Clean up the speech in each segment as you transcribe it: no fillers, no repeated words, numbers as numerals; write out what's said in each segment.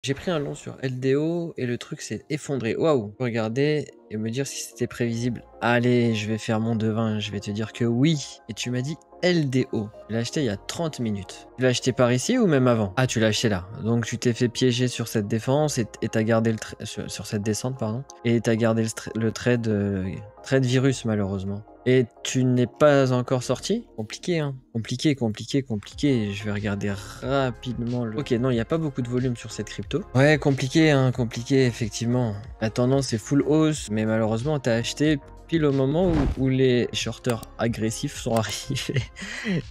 J'ai pris un long sur LDO et le truc s'est effondré. Waouh! Regarder et me dire si c'était prévisible. Allez, je vais faire mon devin, je vais te dire que oui. Et tu m'as dit LDO. Tu l'as acheté il y a 30 minutes. Tu l'as acheté par ici ou même avant? Ah, tu l'as acheté là. Donc tu t'es fait piéger sur cette défense et t'as gardé le sur cette descente, pardon. Et t'as gardé le trade virus malheureusement. Et tu n'es pas encore sorti? Compliqué, hein. Compliqué, compliqué, compliqué. Je vais regarder rapidement le... Ok, non, il n'y a pas beaucoup de volume sur cette crypto. Ouais, compliqué, hein, compliqué, effectivement. La tendance est full hausse, mais malheureusement, t'as acheté pile au moment où les shorters agressifs sont arrivés.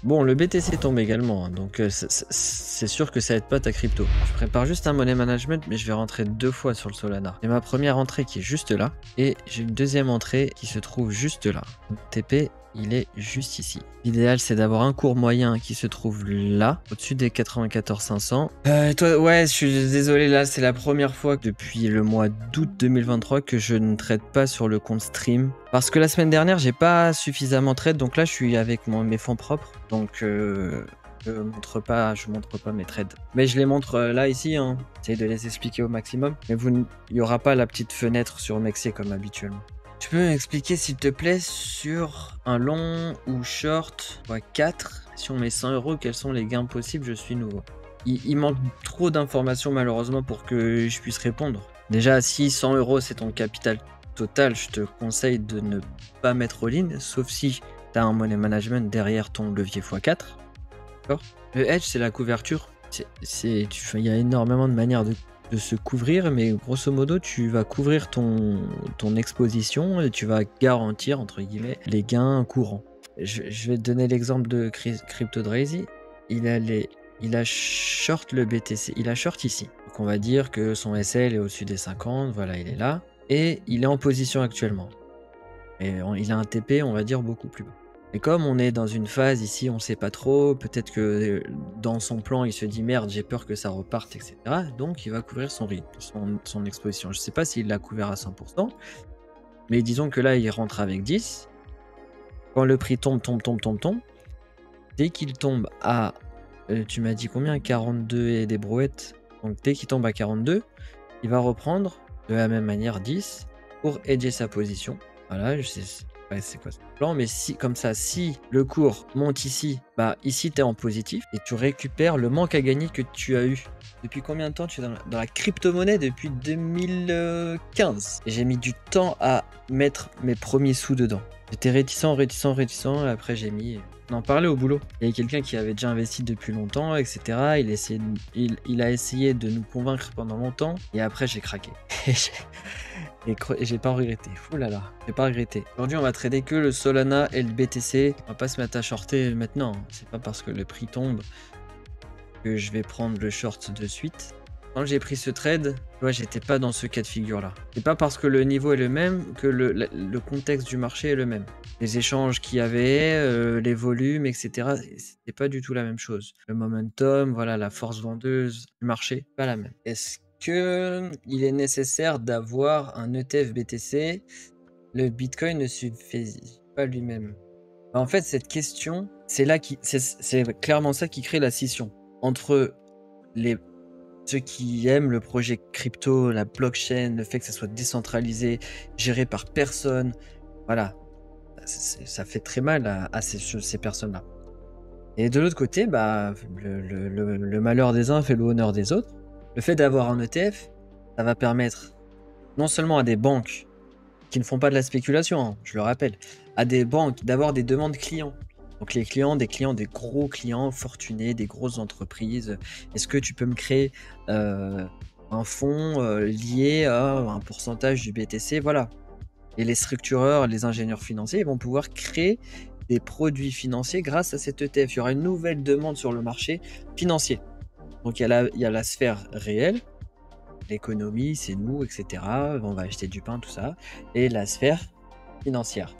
Bon, le BTC tombe également, hein, donc c'est sûr que ça aide pas ta crypto. Je prépare juste un money management, mais je vais rentrer 2 fois sur le Solana. J'ai ma première entrée qui est juste là, et j'ai une deuxième entrée qui se trouve juste là. Le TP, il est juste ici. L'idéal, c'est d'avoir un cours moyen qui se trouve là, au-dessus des 94 500. Toi, ouais, je suis désolé, là, c'est la première fois depuis le mois d'août 2023 que je ne trade pas sur le compte stream. Parce que la semaine dernière, j'ai pas suffisamment trade, donc là, je suis avec mes fonds propres. Donc, je montre pas mes trades. Mais je les montre là, ici, hein. J'essaie de les expliquer au maximum. Mais il n'y aura pas la petite fenêtre sur Mexi comme habituellement. Tu peux m'expliquer s'il te plaît sur un long ou short x4, si on met 100 €, quels sont les gains possibles? Je suis nouveau. Il manque trop d'informations malheureusement pour que je puisse répondre. Déjà, si 100 € c'est ton capital total, je te conseille de ne pas mettre all-in, sauf si tu as un money management derrière ton levier x4. D'accord? Le hedge, c'est la couverture. Il y a énormément de manières de se couvrir, mais grosso modo, tu vas couvrir ton exposition et tu vas garantir, entre guillemets, les gains courants. Je vais te donner l'exemple de CryptoDrazy. Il a short le BTC, il a short ici. Donc on va dire que son SL est au-dessus des 50, voilà, il est là. Et il est en position actuellement. Et il a un TP, on va dire, beaucoup plus bas. Et comme on est dans une phase ici, on sait pas trop, peut-être que dans son plan, il se dit merde, j'ai peur que ça reparte, etc. Donc il va couvrir son rythme, son exposition. Je sais pas s'il l'a couvert à 100%, mais disons que là, il rentre avec 10. Quand le prix tombe, dès qu'il tombe à, tu m'as dit combien? 42 et des brouettes. Donc dès qu'il tombe à 42, il va reprendre de la même manière 10 pour aider sa position. Voilà, je sais pas c'est quoi ce plan, mais si comme ça, si le cours monte ici, bah ici tu es en positif et tu récupères le manque à gagner que tu as eu. Depuis combien de temps tu es dans la crypto-monnaie? Depuis 2015. Et j'ai mis du temps à mettre mes premiers sous dedans. J'étais réticent, et après j'ai mis... On en parlait au boulot. Il y avait quelqu'un qui avait déjà investi depuis longtemps, etc. Il a essayé de nous convaincre pendant longtemps, et après j'ai craqué. Et j'ai pas regretté. Ouh là là, j'ai pas regretté. Aujourd'hui, on va trader que le Solana et le BTC. On va pas se mettre à shorter maintenant. C'est pas parce que le prix tombe que je vais prendre le short de suite. Quand j'ai pris ce trade, tu vois, j'étais pas dans ce cas de figure là. C'est pas parce que le niveau est le même que le contexte du marché est le même. Les échanges qu'il y avait, les volumes, etc. C'était pas du tout la même chose. Le momentum, voilà, la force vendeuse du marché, pas la même. Est-ce que il est nécessaire d'avoir un ETF BTC? Le Bitcoin ne suffit pas lui-même. En fait, cette question, c'est clairement ça qui crée la scission entre ceux qui aiment le projet crypto, la blockchain, le fait que ça soit décentralisé, géré par personne. Voilà, ça fait très mal à ces personnes-là. Et de l'autre côté, bah, le malheur des uns fait le bonheur des autres. Le fait d'avoir un ETF, ça va permettre non seulement à des banques qui ne font pas de la spéculation, hein, je le rappelle, à des banques d'avoir des demandes clients. Donc les clients, des gros clients fortunés, des grosses entreprises. Est-ce que tu peux me créer un fonds lié à un pourcentage du BTC? Voilà. Et les structureurs, les ingénieurs financiers, ils vont pouvoir créer des produits financiers grâce à cet ETF. Il y aura une nouvelle demande sur le marché financier. Donc il y a la sphère réelle, l'économie, c'est nous, etc. On va acheter du pain, tout ça. Et la sphère financière.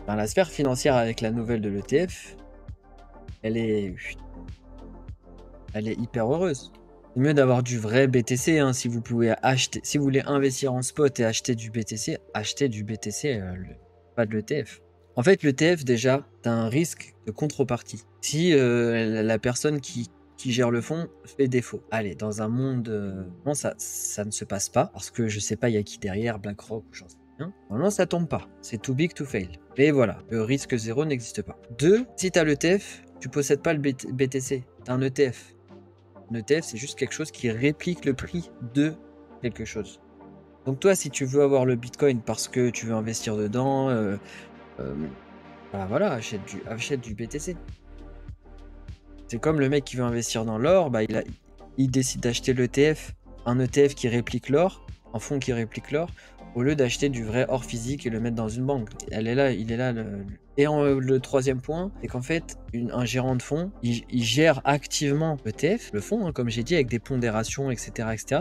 Dans la sphère financière avec la nouvelle de l'ETF, elle est hyper heureuse. C'est mieux d'avoir du vrai BTC, hein, si vous pouvez acheter, si vous voulez investir en spot et acheter du BTC, achetez du BTC, pas de l'ETF. En fait, l'ETF, déjà, tu as un risque de contrepartie. Si la personne qui qui gère le fond fait défaut. Allez, dans un monde... non, ça ne se passe pas, parce que je sais pas, il y a qui derrière, BlackRock ou j'en sais rien. Normalement, ça tombe pas. C'est too big to fail. Et voilà, le risque zéro n'existe pas. 2, si tu as l'ETF, tu possèdes pas le BTC, tu as un ETF. Un ETF, c'est juste quelque chose qui réplique le prix de quelque chose. Donc toi, si tu veux avoir le Bitcoin parce que tu veux investir dedans, bah voilà, achète du BTC. C'est comme le mec qui veut investir dans l'or, bah il décide d'acheter l'ETF, un ETF qui réplique l'or, un fonds qui réplique l'or, au lieu d'acheter du vrai or physique et le mettre dans une banque. Il est là. Et le troisième point, c'est qu'en fait, un gérant de fonds, il gère activement l'ETF, le fonds, hein, comme j'ai dit, avec des pondérations, etc.,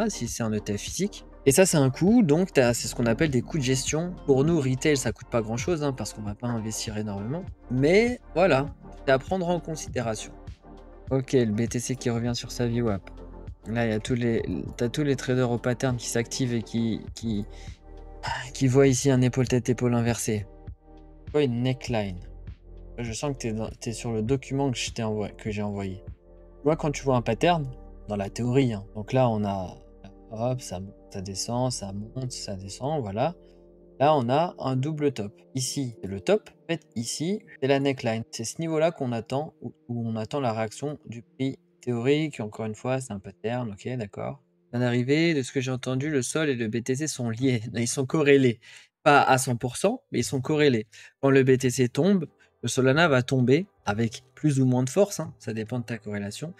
si c'est un ETF physique. Et ça, c'est un coût, donc c'est ce qu'on appelle des coûts de gestion. Pour nous, retail, ça coûte pas grand-chose, hein, parce qu'on va pas investir énormément. Mais voilà, c'est à prendre en considération. Ok, le BTC qui revient sur sa VWAP. Là, il y a t'as tous les traders au pattern qui s'activent et qui voient ici un épaule-tête-épaule inversé. Quoi, une neckline? Je sens que t'es sur le document que j'ai envoyé. Moi, quand tu vois un pattern, dans la théorie, hein, donc là, on a... Hop, ça monte, ça descend, ça monte, ça descend, voilà. Là, on a un double top. Ici, c'est le top. En fait, ici, c'est la neckline. C'est ce niveau-là qu'on attend, où on attend la réaction du prix théorique. Encore une fois, c'est un pattern, ok, d'accord. À l'arrivée, de ce que j'ai entendu, le sol et le BTC sont liés. Ils sont corrélés. Pas à 100%, mais ils sont corrélés. Quand le BTC tombe, le Solana va tomber avec plus ou moins de force, hein, ça dépend de ta corrélation.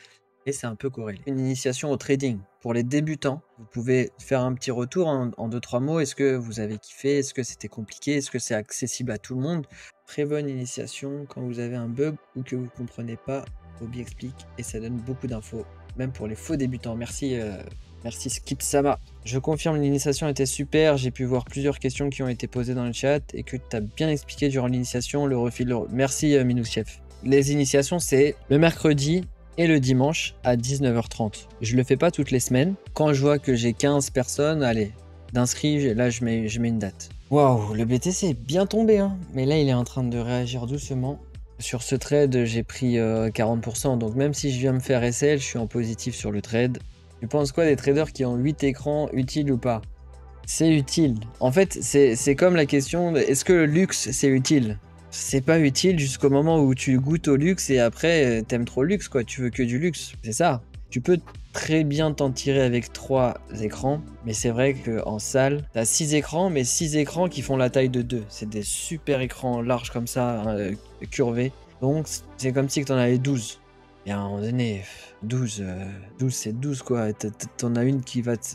Et c'est un peu corrélé. Une initiation au trading. Pour les débutants, vous pouvez faire un petit retour en 2-3 mots. Est-ce que vous avez kiffé? Est-ce que c'était compliqué? Est-ce que c'est accessible à tout le monde? Très bonne initiation quand vous avez un bug ou que vous ne comprenez pas. Bobby explique et ça donne beaucoup d'infos, même pour les faux débutants. Merci, merci Skip Sama. Je confirme, l'initiation était super. J'ai pu voir plusieurs questions qui ont été posées dans le chat et que tu as bien expliqué durant l'initiation. Le refil. Merci Minous Chef. Les initiations, c'est le mercredi et le dimanche à 19h30. Je le fais pas toutes les semaines. Quand je vois que j'ai 15 personnes, allez, d'inscrits, là je mets une date. Waouh, le BTC est bien tombé, hein. Mais là il est en train de réagir doucement. Sur ce trade, j'ai pris 40%. Donc même si je viens me faire SL, je suis en positif sur le trade. Tu penses quoi des traders qui ont 8 écrans, utile ou pas? C'est utile. En fait, c'est comme la question, est-ce que le luxe c'est utile? C'est pas utile jusqu'au moment où tu goûtes au luxe et après t'aimes trop le luxe, quoi. Tu veux que du luxe, c'est ça. Tu peux très bien t'en tirer avec 3 écrans, mais c'est vrai qu'en salle, t'as 6 écrans, mais 6 écrans qui font la taille de 2. C'est des super écrans larges comme ça, curvés. Donc c'est comme si t'en avais 12. Et à un moment donné, 12 c'est 12 quoi. T'en as une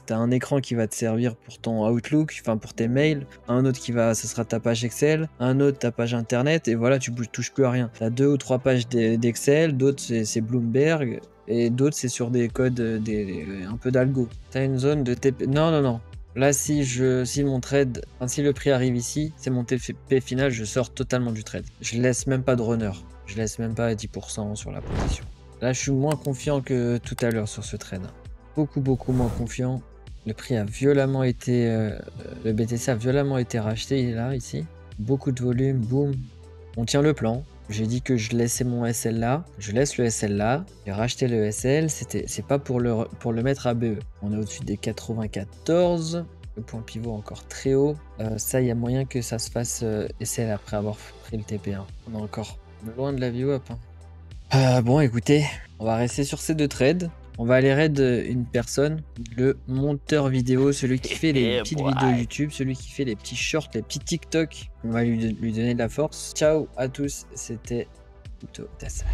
t'as un écran qui va te servir pour ton Outlook, enfin pour tes mails, un autre ça sera ta page Excel, un autre ta page internet, et voilà, tu touches plus à rien. T'as 2 ou 3 pages d'Excel, d'autres c'est Bloomberg, et d'autres c'est sur des codes, un peu d'algo. T'as une zone de TP. Non. Là, si mon trade, enfin, si le prix arrive ici, c'est mon TP final, je sors totalement du trade. Je laisse même pas de runner. Je laisse même pas 10% sur la position. Là, je suis moins confiant que tout à l'heure sur ce trade. Beaucoup moins confiant. Le prix a violemment été... le BTC a violemment été racheté, il est là, ici. Beaucoup de volume, boum. On tient le plan. J'ai dit que je laissais mon SL là. Je laisse le SL là. J'ai racheté le SL. C'est pas pour le mettre à BE. On est au-dessus des 94. Le point pivot encore très haut. Ça, il y a moyen que ça se fasse SL après avoir pris le TP1. On est encore loin de la VWAP, hein. Bon, écoutez, on va rester sur ces 2 trades. On va aller raid une personne, le monteur vidéo, celui qui fait les petites vidéos YouTube, celui qui fait les petits shorts, les petits TikTok. On va lui donner de la force. Ciao à tous, c'était Tassa.